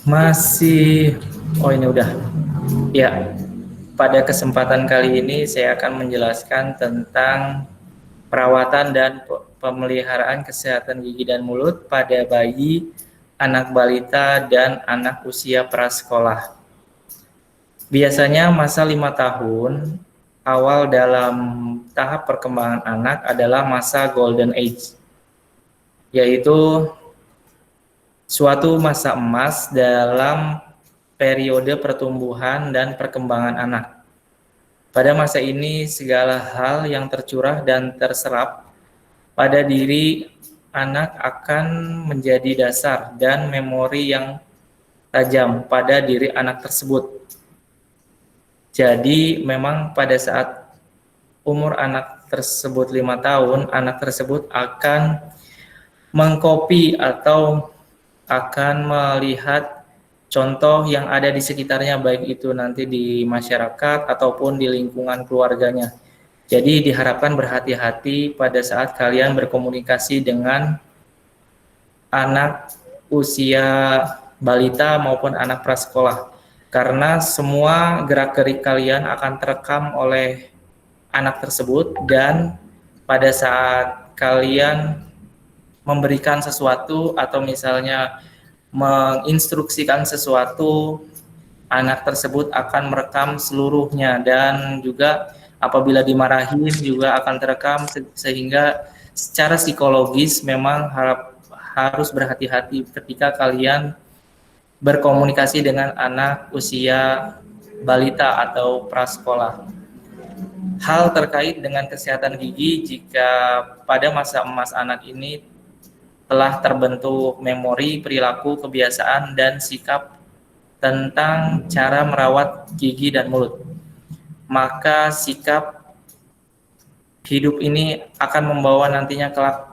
Masih, oh ini udah. Ya, pada kesempatan kali ini saya akan menjelaskan tentang perawatan dan pemeliharaan kesehatan gigi dan mulut pada bayi, anak balita, dan anak usia prasekolah. Biasanya masa 5 tahun awal dalam tahap perkembangan anak adalah masa golden age, yaitu suatu masa emas dalam periode pertumbuhan dan perkembangan anak. Pada masa ini, segala hal yang tercurah dan terserap pada diri anak akan menjadi dasar dan memori yang tajam pada diri anak tersebut. Jadi, memang pada saat umur anak tersebut 5 tahun, anak tersebut akan mengcopy atau akan melihat contoh yang ada di sekitarnya, baik itu nanti di masyarakat ataupun di lingkungan keluarganya. Jadi diharapkan berhati-hati pada saat kalian berkomunikasi dengan anak usia balita maupun anak prasekolah. Karena semua gerak-gerik kalian akan terekam oleh anak tersebut, dan pada saat kalian memberikan sesuatu atau misalnya menginstruksikan sesuatu, anak tersebut akan merekam seluruhnya, dan juga apabila dimarahin juga akan terekam, sehingga secara psikologis memang harus berhati-hati ketika kalian berkomunikasi dengan anak usia balita atau prasekolah. Hal terkait dengan kesehatan gigi, jika pada masa emas anak ini telah terbentuk memori, perilaku, kebiasaan, dan sikap tentang cara merawat gigi dan mulut, maka sikap hidup ini akan membawa nantinya kelak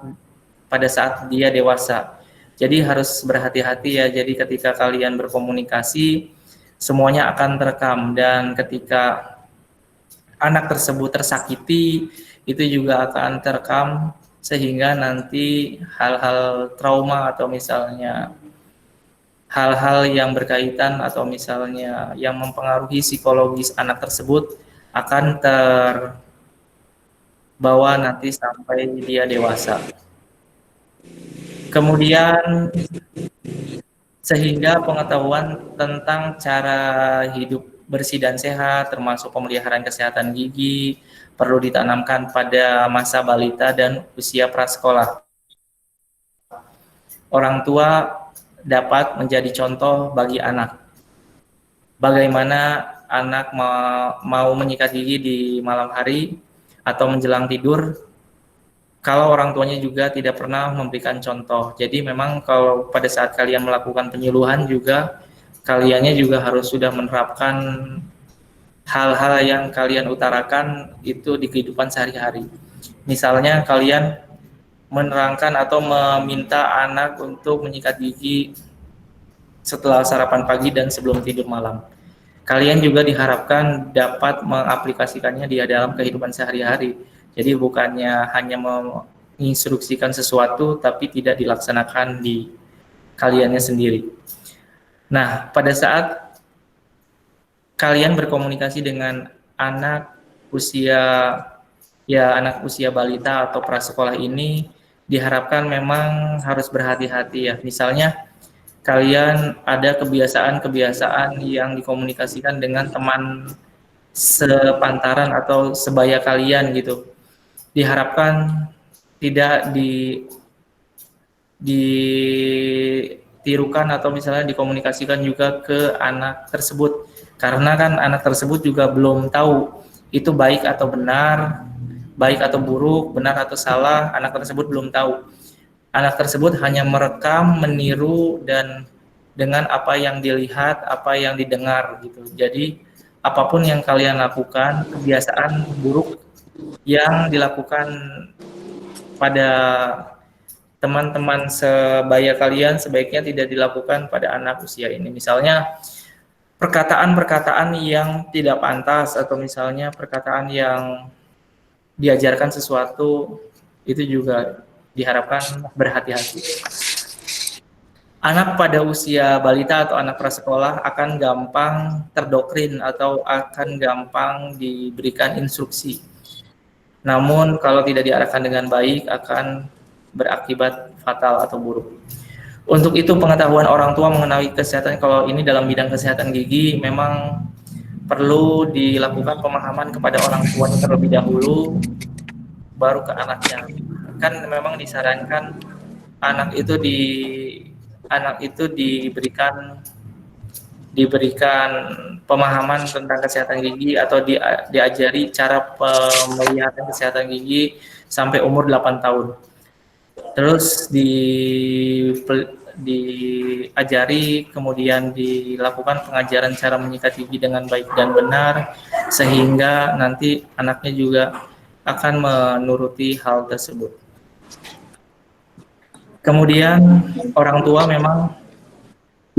pada saat dia dewasa. Jadi harus berhati-hati ya. Jadi ketika kalian berkomunikasi, semuanya akan terekam, dan ketika anak tersebut tersakiti, itu juga akan terekam, sehingga nanti hal-hal trauma atau misalnya hal-hal yang berkaitan atau misalnya yang mempengaruhi psikologis anak tersebut akan terbawa nanti sampai dia dewasa. Kemudian sehingga pengetahuan tentang cara hidup bersih dan sehat, termasuk pemeliharaan kesehatan gigi, perlu ditanamkan pada masa balita dan usia prasekolah. Orang tua dapat menjadi contoh bagi anak. Bagaimana anak mau menyikat gigi di malam hari atau menjelang tidur, kalau orang tuanya juga tidak pernah memberikan contoh. Jadi memang kalau pada saat kalian melakukan penyuluhan juga, kaliannya juga harus sudah menerapkan hal-hal yang kalian utarakan itu di kehidupan sehari-hari. Misalnya kalian menerangkan atau meminta anak untuk menyikat gigi setelah sarapan pagi dan sebelum tidur malam. Kalian juga diharapkan dapat mengaplikasikannya di dalam kehidupan sehari-hari. Jadi bukannya hanya menginstruksikan sesuatu tapi tidak dilaksanakan di kaliannya sendiri. Nah, pada saat kalian berkomunikasi dengan anak usia balita atau prasekolah ini, diharapkan memang harus berhati-hati ya. Misalnya kalian ada kebiasaan-kebiasaan yang dikomunikasikan dengan teman sepantaran atau sebaya kalian gitu. Diharapkan tidak ditirukan atau misalnya dikomunikasikan juga ke anak tersebut, karena kan anak tersebut juga belum tahu itu baik atau benar, baik atau buruk, benar atau salah, anak tersebut belum tahu. Anak tersebut hanya merekam, meniru, dan dengan apa yang dilihat, apa yang didengar gitu. Jadi apapun yang kalian lakukan, kebiasaan buruk yang dilakukan pada teman-teman sebaya kalian sebaiknya tidak dilakukan pada anak usia ini. Misalnya perkataan-perkataan yang tidak pantas atau misalnya perkataan yang diajarkan sesuatu, itu juga diharapkan berhati-hati. Anak pada usia balita atau anak prasekolah akan gampang terdoktrin atau akan gampang diberikan instruksi. Namun kalau tidak diarahkan dengan baik akan berakibat fatal atau buruk. Untuk itu pengetahuan orang tua mengenai kesehatan, kalau ini dalam bidang kesehatan gigi memang perlu dilakukan pemahaman kepada orang tuanya terlebih dahulu, baru ke anaknya. Kan memang disarankan anak itu diberikan pemahaman tentang kesehatan gigi atau diajari cara pemeliharakan kesehatan gigi sampai umur 8 tahun. Terus diajari, kemudian dilakukan pengajaran cara menyikat gigi dengan baik dan benar, sehingga nanti anaknya juga akan menuruti hal tersebut. Kemudian orang tua memang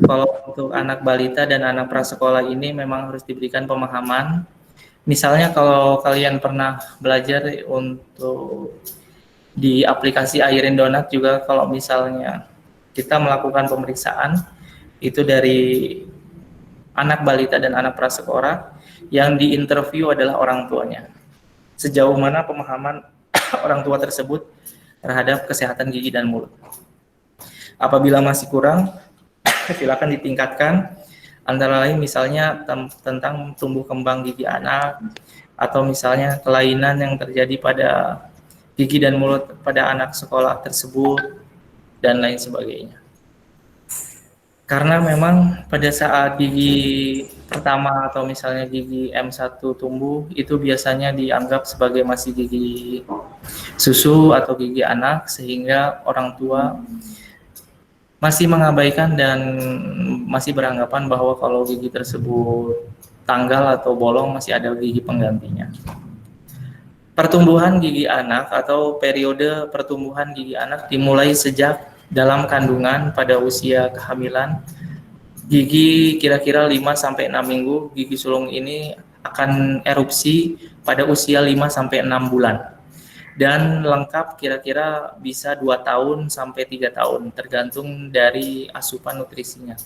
kalau untuk anak balita dan anak prasekolah ini memang harus diberikan pemahaman. Misalnya kalau kalian pernah belajar untuk di aplikasi Airin Donat juga, kalau misalnya kita melakukan pemeriksaan itu dari anak balita dan anak prasekolah, yang diinterview adalah orang tuanya. Sejauh mana pemahaman orang tua tersebut terhadap kesehatan gigi dan mulut. Apabila masih kurang, silakan ditingkatkan, antara lain misalnya tentang tumbuh kembang gigi anak, atau misalnya kelainan yang terjadi pada gigi dan mulut pada anak sekolah tersebut, dan lain sebagainya. Karena memang pada saat gigi pertama atau misalnya gigi M1 tumbuh, itu biasanya dianggap sebagai masih gigi susu atau gigi anak, sehingga orang tua masih mengabaikan dan masih beranggapan bahwa kalau gigi tersebut tanggal atau bolong masih ada gigi penggantinya. Pertumbuhan gigi anak atau periode pertumbuhan gigi anak dimulai sejak dalam kandungan pada usia kehamilan. Gigi kira-kira 5-6 minggu, gigi sulung ini akan erupsi pada usia 5-6 bulan. Dan lengkap kira-kira bisa 2 tahun sampai 3 tahun, tergantung dari asupan nutrisinya.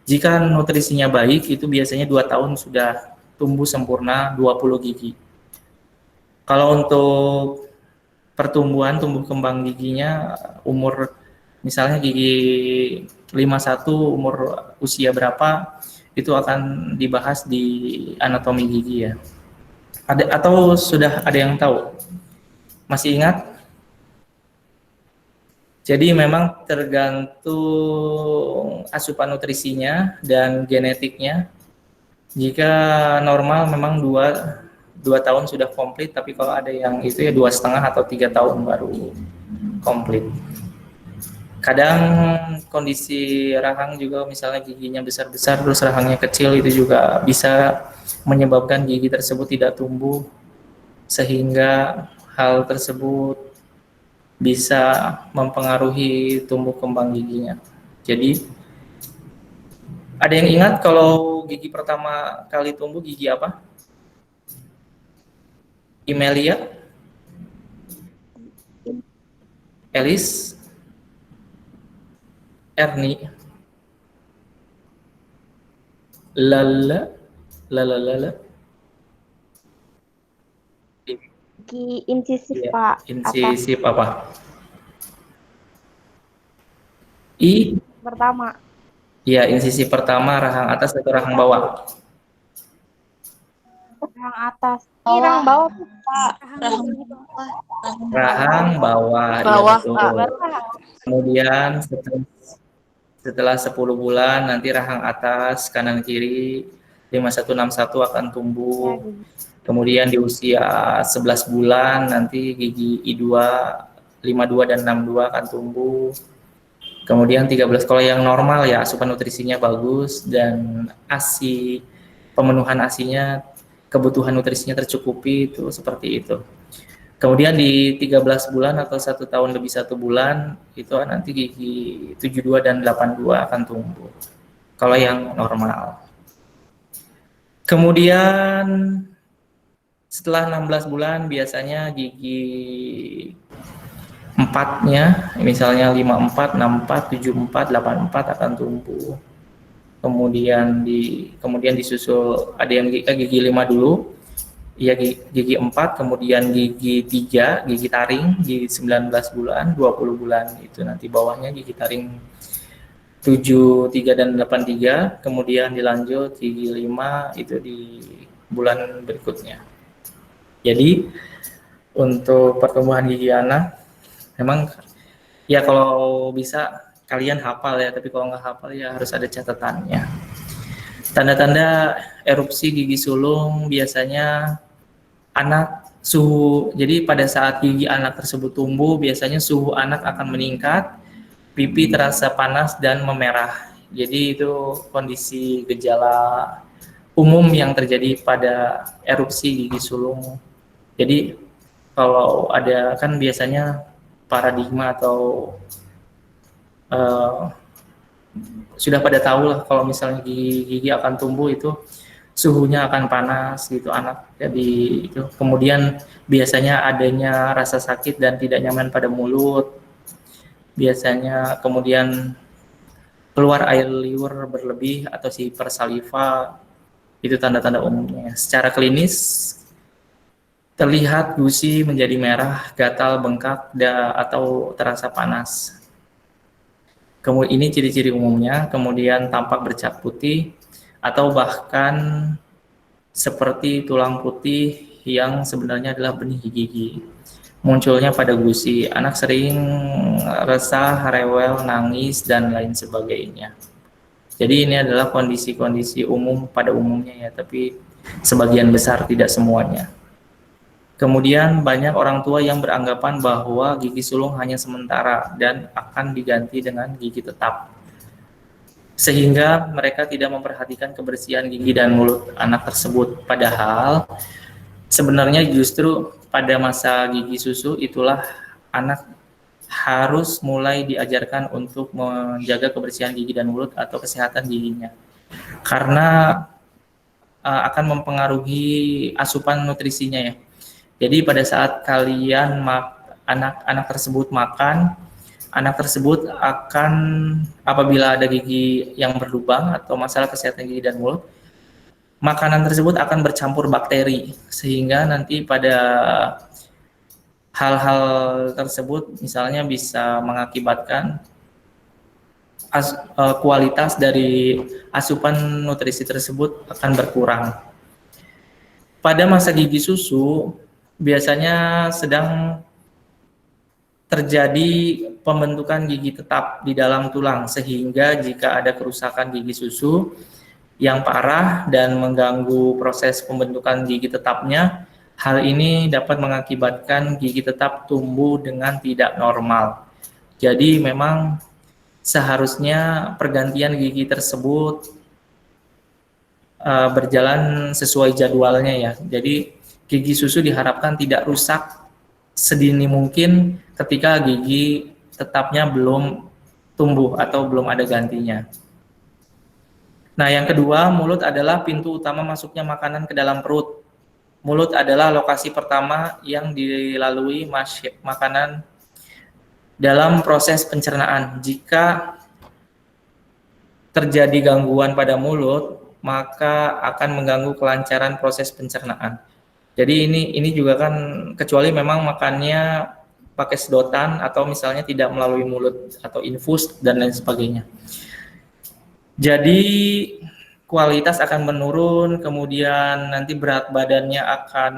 Jika nutrisinya baik, itu biasanya 2 tahun sudah tumbuh sempurna 20 gigi. Kalau untuk pertumbuhan tumbuh kembang giginya, umur misalnya gigi 51 umur usia berapa, itu akan dibahas di anatomi gigi ya. Atau sudah ada yang tahu? Masih ingat? Jadi memang tergantung asupan nutrisinya dan genetiknya. Jika normal memang 2 tahun sudah komplit, tapi kalau ada yang itu ya 2,5 atau 3 tahun baru komplit. Kadang kondisi rahang juga, misalnya giginya besar-besar terus rahangnya kecil, itu juga bisa menyebabkan gigi tersebut tidak tumbuh, sehingga hal tersebut bisa mempengaruhi tumbuh kembang giginya. Jadi ada yang ingat kalau gigi pertama kali tumbuh gigi apa? Imelia? Elis? Erni? Lala? Lala? Gigi incisif, Ya, Pak. incisif apa? I? Pertama. Ya, incisif pertama, rahang atas atau rahang bawah? Rahang atas. Ini rahang bawah, Pak. Rahang bawah. Bawah, Ya, Pak. kemudian setelah 10 bulan nanti rahang atas kanan kiri 5161 akan tumbuh. Kemudian di usia 11 bulan nanti gigi I2, 52 dan 62 akan tumbuh. Kemudian 13 kalau yang normal ya asupan nutrisinya bagus dan pemenuhan ASI-nya, kebutuhan nutrisinya tercukupi, itu seperti itu. Kemudian di 13 bulan atau 1 tahun lebih 1 bulan itu nanti gigi 72 dan 82 akan tumbuh kalau yang normal. Kemudian setelah 16 bulan biasanya gigi empatnya, misalnya 54, 64, 74, 84 akan tumbuh. Kemudian disusul ada yang gigi 5 dulu, ya gigi 4, kemudian gigi 3, gigi taring, gigi 19 bulan, 20 bulan, itu nanti bawahnya gigi taring 7, 3, dan 8, 3, kemudian dilanjut gigi 5 itu di bulan berikutnya. Jadi untuk pertumbuhan gigi anak, memang ya kalau bisa kalian hafal ya, tapi kalau nggak hafal ya harus ada catatannya. Tanda-tanda erupsi gigi sulung biasanya jadi pada saat gigi anak tersebut tumbuh, biasanya suhu anak akan meningkat, pipi terasa panas dan memerah. Jadi itu kondisi gejala umum yang terjadi pada erupsi gigi sulung. Jadi kalau ada kan biasanya paradigma atau sudah pada tahu lah kalau misalnya gigi akan tumbuh itu suhunya akan panas gitu anak. Jadi itu kemudian biasanya adanya rasa sakit dan tidak nyaman pada mulut. Biasanya kemudian keluar air liur berlebih atau si persaliva, itu tanda-tanda umumnya. Secara klinis terlihat gusi menjadi merah, gatal, bengkak, atau terasa panas. Kemudian ini ciri-ciri umumnya, kemudian tampak bercak putih atau bahkan seperti tulang putih yang sebenarnya adalah benih gigi. Munculnya pada gusi, anak sering resah, rewel, nangis, dan lain sebagainya. Jadi ini adalah kondisi-kondisi umum pada umumnya ya, tapi sebagian besar tidak semuanya. Kemudian banyak orang tua yang beranggapan bahwa gigi sulung hanya sementara dan akan diganti dengan gigi tetap. Sehingga mereka tidak memperhatikan kebersihan gigi dan mulut anak tersebut. Padahal sebenarnya justru pada masa gigi susu itulah anak harus mulai diajarkan untuk menjaga kebersihan gigi dan mulut atau kesehatan giginya. Karena akan mempengaruhi asupan nutrisinya ya. Jadi pada saat kalian anak-anak tersebut makan, anak tersebut akan apabila ada gigi yang berlubang atau masalah kesehatan gigi dan mulut, makanan tersebut akan bercampur bakteri sehingga nanti pada hal-hal tersebut misalnya bisa mengakibatkan kualitas dari asupan nutrisi tersebut akan berkurang. Pada masa gigi susu biasanya sedang terjadi pembentukan gigi tetap di dalam tulang, sehingga jika ada kerusakan gigi susu yang parah dan mengganggu proses pembentukan gigi tetapnya, hal ini dapat mengakibatkan gigi tetap tumbuh dengan tidak normal. Jadi memang seharusnya pergantian gigi tersebut berjalan sesuai jadwalnya ya. Jadi gigi susu diharapkan tidak rusak sedini mungkin ketika gigi tetapnya belum tumbuh atau belum ada gantinya. Nah, yang kedua, mulut adalah pintu utama masuknya makanan ke dalam perut. Mulut adalah lokasi pertama yang dilalui makanan dalam proses pencernaan. Jika terjadi gangguan pada mulut, maka akan mengganggu kelancaran proses pencernaan. Jadi ini juga kan kecuali memang makannya pakai sedotan atau misalnya tidak melalui mulut atau infus dan lain sebagainya. Jadi kualitas akan menurun, kemudian nanti berat badannya akan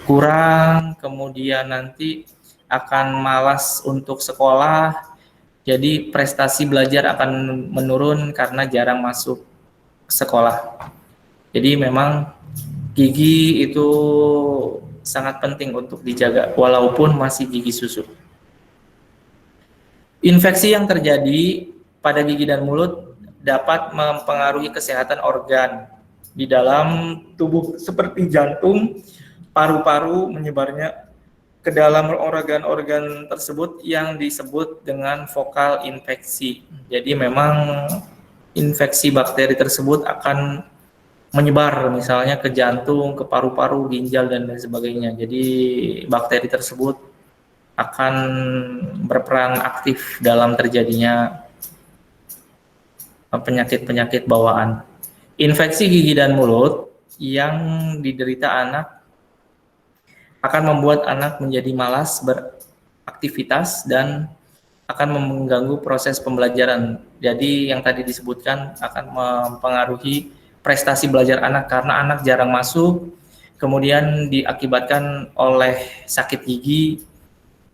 kurang, kemudian nanti akan malas untuk sekolah. Jadi prestasi belajar akan menurun karena jarang masuk sekolah. Jadi memang gigi itu sangat penting untuk dijaga walaupun masih gigi susu. Infeksi yang terjadi pada gigi dan mulut dapat mempengaruhi kesehatan organ di dalam tubuh seperti jantung, paru-paru, menyebarnya ke dalam organ-organ tersebut yang disebut dengan fokal infeksi. Jadi memang infeksi bakteri tersebut akan menyebar misalnya ke jantung, ke paru-paru, ginjal, dan lain sebagainya. Jadi bakteri tersebut akan berperan aktif dalam terjadinya penyakit-penyakit bawaan. Infeksi gigi dan mulut yang diderita anak akan membuat anak menjadi malas beraktivitas dan akan mengganggu proses pembelajaran. Jadi yang tadi disebutkan akan mempengaruhi prestasi belajar anak karena anak jarang masuk, kemudian diakibatkan oleh sakit gigi,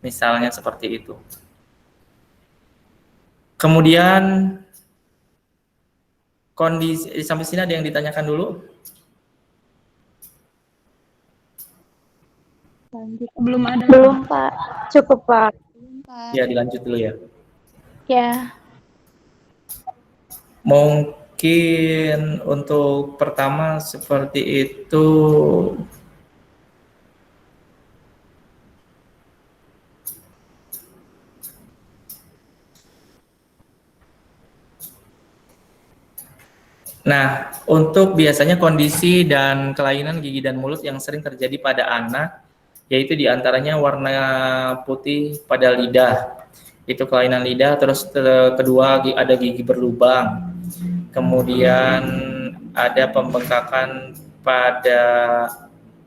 misalnya seperti itu. Kemudian kondisi sampai sini ada yang ditanyakan dulu? Belum ada. Belum, Pak. Cukup, Pak. Ya, dilanjut dulu ya. Ya. Mungkin untuk pertama seperti itu. Nah, untuk biasanya kondisi dan kelainan gigi dan mulut yang sering terjadi pada anak, yaitu diantaranya warna putih pada lidah, itu kelainan lidah, terus kedua ada gigi berlubang, kemudian ada pembengkakan pada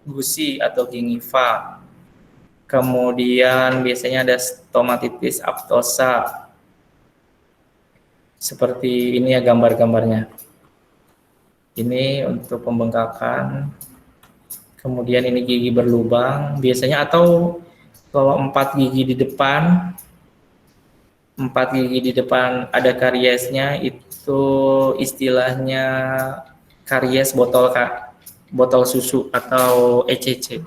gusi atau gingiva, kemudian biasanya ada stomatitis aptosa, seperti ini ya gambar-gambarnya. Ini untuk pembengkakan, kemudian ini gigi berlubang, biasanya atau kalau 4 gigi di depan ada kariesnya, itu istilahnya karies botol susu atau ECC,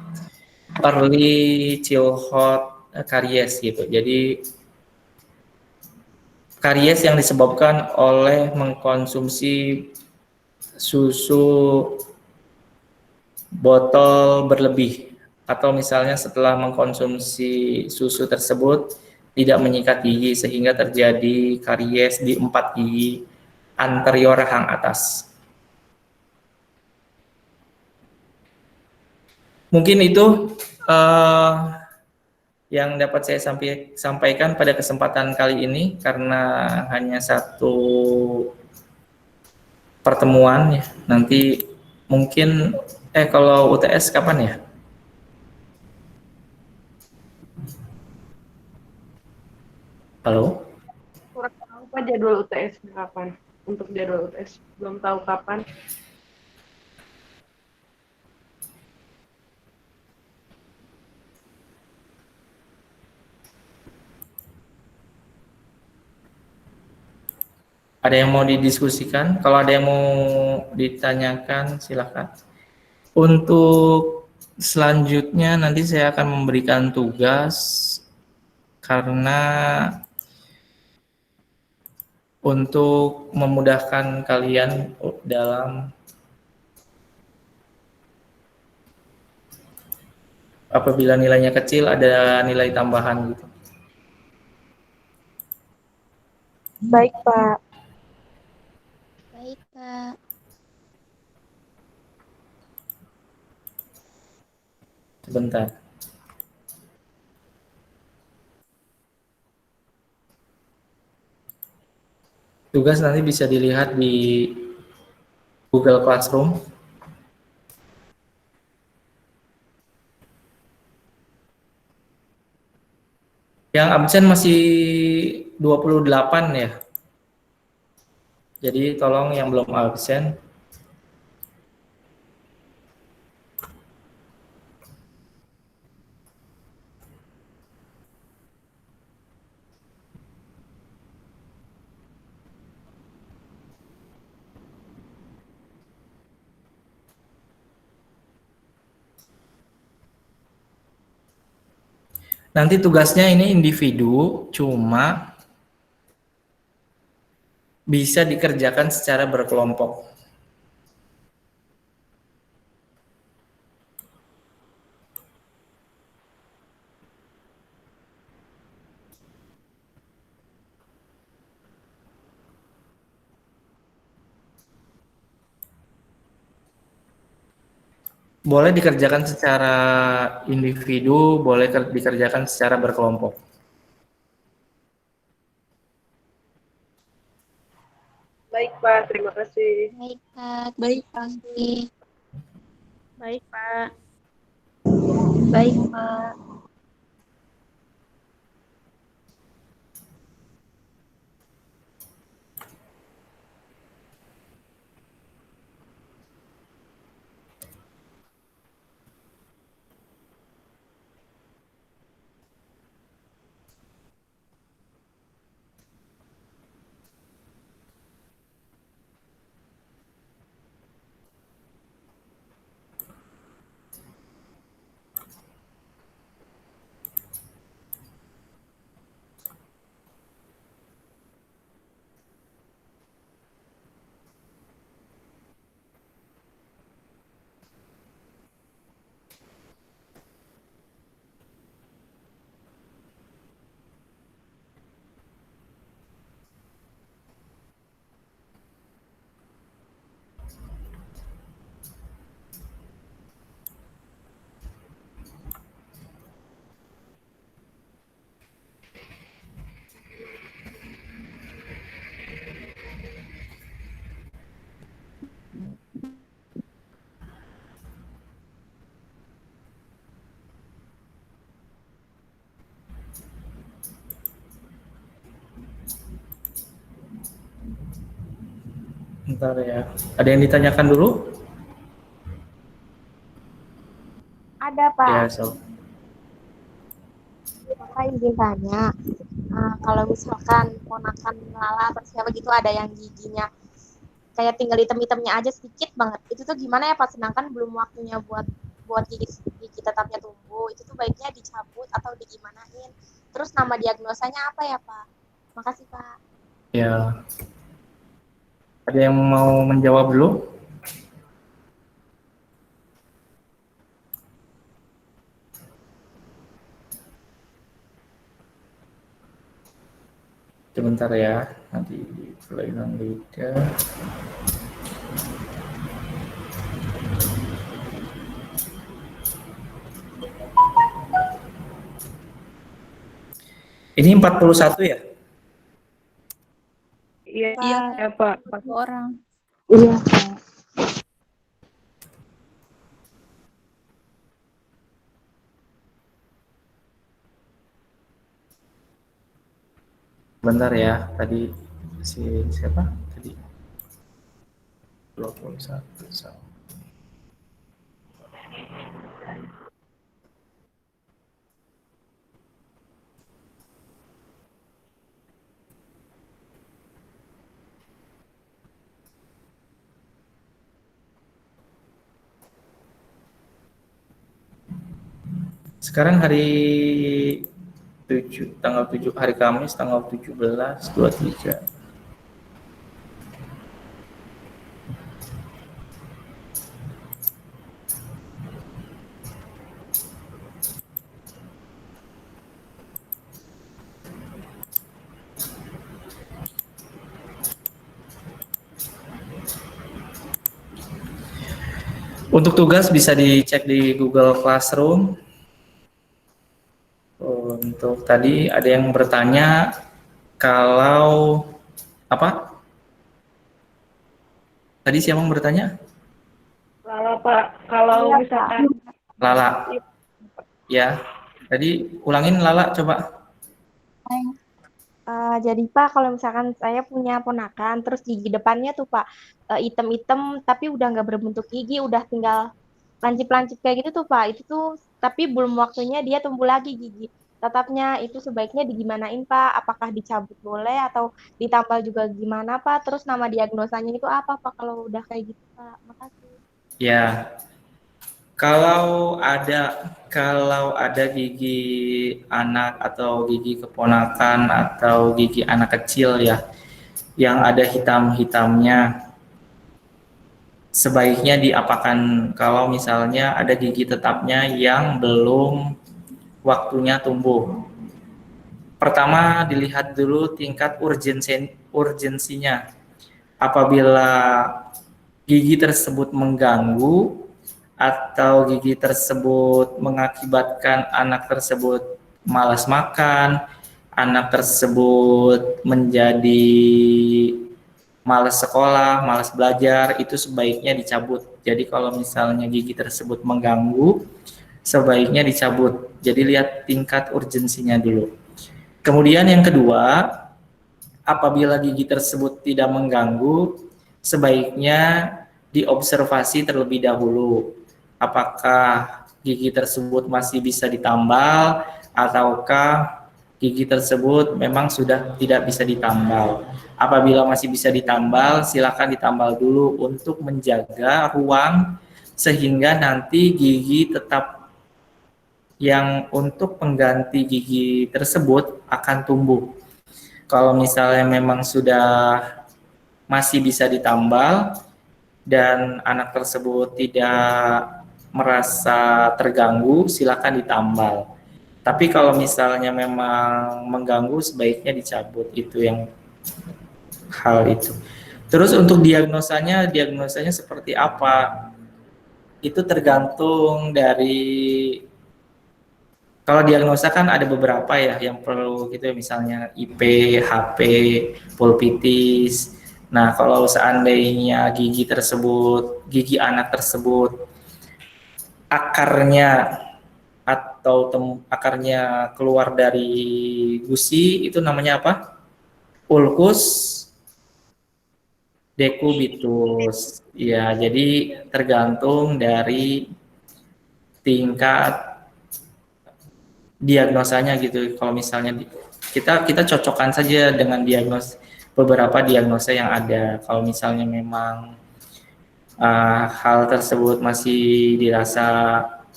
early childhood karies gitu. Jadi karies yang disebabkan oleh mengkonsumsi susu botol berlebih, atau misalnya setelah mengkonsumsi susu tersebut tidak menyikat gigi sehingga terjadi karies di 4 gigi anterior rahang atas. Mungkin itu yang dapat saya sampaikan pada kesempatan kali ini, karena hanya satu pertemuan ya. Nanti mungkin kalau UTS kapan ya? Halo? Kurang tahu Pak jadwal UTS kapan. Untuk jadwal UTS belum tahu kapan. Ada yang mau didiskusikan? Kalau ada yang mau ditanyakan, silakan. Untuk selanjutnya nanti saya akan memberikan tugas, karena untuk memudahkan kalian dalam apabila nilainya kecil ada nilai tambahan gitu. Baik, Pak. Baik, Kak. Sebentar. Tugas nanti bisa dilihat di Google Classroom. Yang absen masih 28 ya. Jadi tolong yang belum absen nanti tugasnya ini individu, cuma bisa dikerjakan secara berkelompok. Boleh dikerjakan secara individu, boleh dikerjakan secara berkelompok. Baik, Pak. Terima kasih. Baik, Kak. Baik, Terima Pak. kasih. Baik, Pak. Baik, Pak. Bentar ya. Ada yang ditanyakan dulu? Ada Pak, Ya, so. Kakak izin tanya, kalau misalkan ponakan Lala atau siapa gitu ada yang giginya kayak tinggal item-itemnya aja sedikit banget, itu tuh gimana ya Pak? Sedangkan belum waktunya buat buat gigi tetapnya tumbuh, itu tuh baiknya dicabut atau digimanain? Terus nama diagnosanya apa ya Pak? Makasih Pak. Ya. Ada yang mau menjawab dulu? Sebentar ya, nanti kelainan lidah. Ini 41 ya? Iya, Iya, ya, Pak. satu orang. Iya Pak. Bentar ya, tadi si siapa? Tadi 21 sama. Sekarang hari 7, tanggal 7, hari Kamis tanggal 17/23. Untuk tugas bisa dicek di Google Classroom. Untuk tadi ada yang bertanya kalau apa? Tadi siapa yang bertanya? Lala, Pak. Kalau Iya, misalkan Lala. Ya. Tadi ulangin Lala coba. Jadi Pak, kalau misalkan saya punya ponakan, terus gigi depannya tuh Pak, item-item, tapi udah nggak berbentuk gigi, udah tinggal lancip-lancip kayak gitu tuh Pak. Itu tuh, tapi belum waktunya dia tumbuh lagi gigi tetapnya. Itu sebaiknya digimanain Pak? Apakah dicabut boleh atau ditambal juga gimana Pak? Terus nama diagnosanya itu apa Pak kalau udah kayak gitu Pak? Makasih. Ya. Kalau ada gigi anak atau gigi keponakan atau gigi anak kecil ya yang ada hitam-hitamnya, sebaiknya diapakan kalau misalnya ada gigi tetapnya yang belum waktunya tumbuh. Pertama dilihat dulu tingkat urgensinya. Apabila gigi tersebut mengganggu atau gigi tersebut mengakibatkan anak tersebut malas makan, anak tersebut menjadi malas sekolah, malas belajar, itu sebaiknya dicabut. Jadi kalau misalnya gigi tersebut mengganggu, sebaiknya dicabut. Jadi lihat tingkat urgensinya dulu. Kemudian yang kedua, apabila gigi tersebut tidak mengganggu, sebaiknya diobservasi terlebih dahulu. Apakah gigi tersebut masih bisa ditambal ataukah gigi tersebut memang sudah tidak bisa ditambal. Apabila masih bisa ditambal, silakan ditambal dulu untuk menjaga ruang sehingga nanti gigi tetap yang untuk pengganti gigi tersebut akan tumbuh. Kalau misalnya memang sudah masih bisa ditambal dan anak tersebut tidak merasa terganggu, silakan ditambal. Tapi kalau misalnya memang mengganggu, sebaiknya dicabut. Itu yang hal itu. Terus untuk diagnosanya seperti apa? Itu tergantung dari, kalau diagnosa kan ada beberapa ya yang perlu gitu ya, misalnya IP, HP, pulpitis. Nah, kalau seandainya gigi anak tersebut akarnya akarnya keluar dari gusi, itu namanya apa? Ulkus decubitus. Ya, jadi tergantung dari tingkat diagnosanya gitu. Kalau misalnya kita cocokkan saja dengan beberapa diagnosa yang ada. Kalau misalnya memang hal tersebut masih dirasa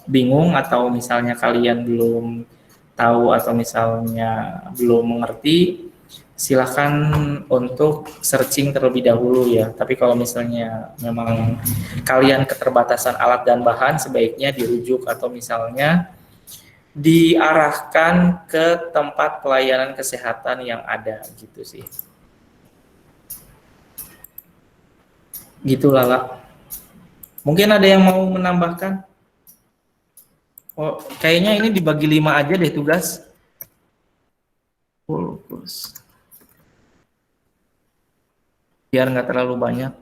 bingung atau misalnya kalian belum tahu atau misalnya belum mengerti, silahkan untuk searching terlebih dahulu ya. Tapi kalau misalnya memang kalian keterbatasan alat dan bahan, sebaiknya dirujuk atau misalnya diarahkan ke tempat pelayanan kesehatan yang ada gitu sih. Gitu Lala. Mungkin ada yang mau menambahkan? Oh, kayaknya ini dibagi 5 aja deh tugas. Fokus. Biar nggak terlalu banyak.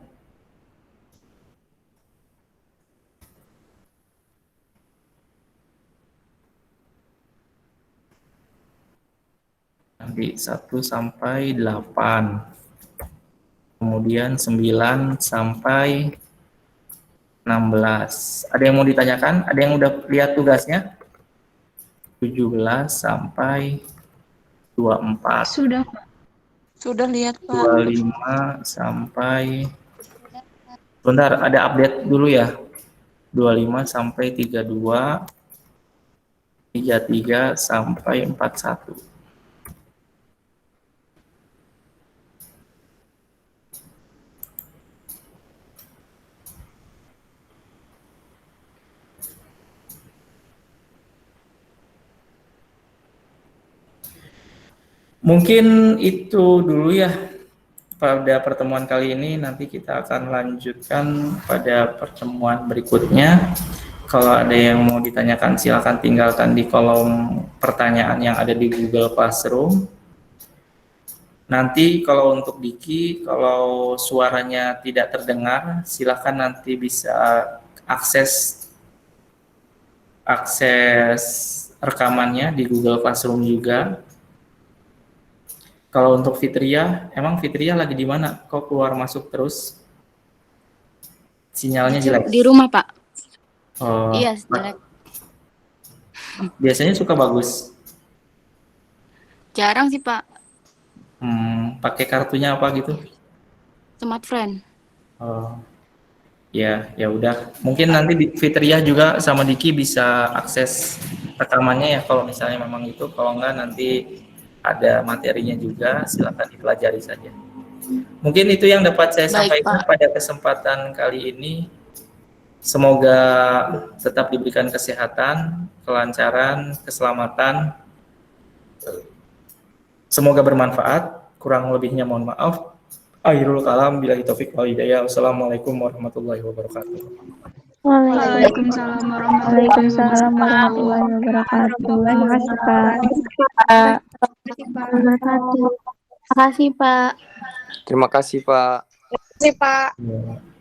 Nanti 1 sampai 8. Kemudian 9 sampai 16. Ada yang mau ditanyakan? Ada yang udah lihat tugasnya? 17 sampai 24. Sudah, Pak. Sudah lihat, Pak. 25 sampai, bentar, ada update dulu ya. 25 sampai 32, 33 sampai 41. Mungkin itu dulu ya pada pertemuan kali ini. Nanti kita akan lanjutkan pada pertemuan berikutnya. Kalau ada yang mau ditanyakan, silakan tinggalkan di kolom pertanyaan yang ada di Google Classroom. Nanti kalau untuk Diki, kalau suaranya tidak terdengar, silakan nanti bisa akses rekamannya di Google Classroom juga. Kalau untuk Fitria, emang Fitria lagi di mana? Kok keluar masuk terus? Sinyalnya jelek. Di rumah, Pak. Oh, Iya, jelek. biasanya suka bagus. Jarang sih, Pak. Pakai kartunya apa gitu? Smart Friend. Oh, ya udah. Mungkin nanti Fitria juga sama Diki bisa akses rekamannya ya kalau misalnya memang itu. Kalau enggak nanti ada materinya juga, silakan dipelajari saja. Mungkin itu yang dapat saya sampaikan pada kesempatan kali ini. Semoga tetap diberikan kesehatan, kelancaran, keselamatan. Semoga bermanfaat. Kurang lebihnya mohon maaf. Akhirul kalam, billahi taufik wal hidayah. Wassalamualaikum warahmatullahi wabarakatuh. Waalaikumsalam warahmatullahi Waalaikumsalam wabarakatuh. warahmatullahi wabarakatuh. Makasih Pak. Wabarakatuh. Makasih Pak. Terima kasih, Pak. Terima kasih, Pak. Ya.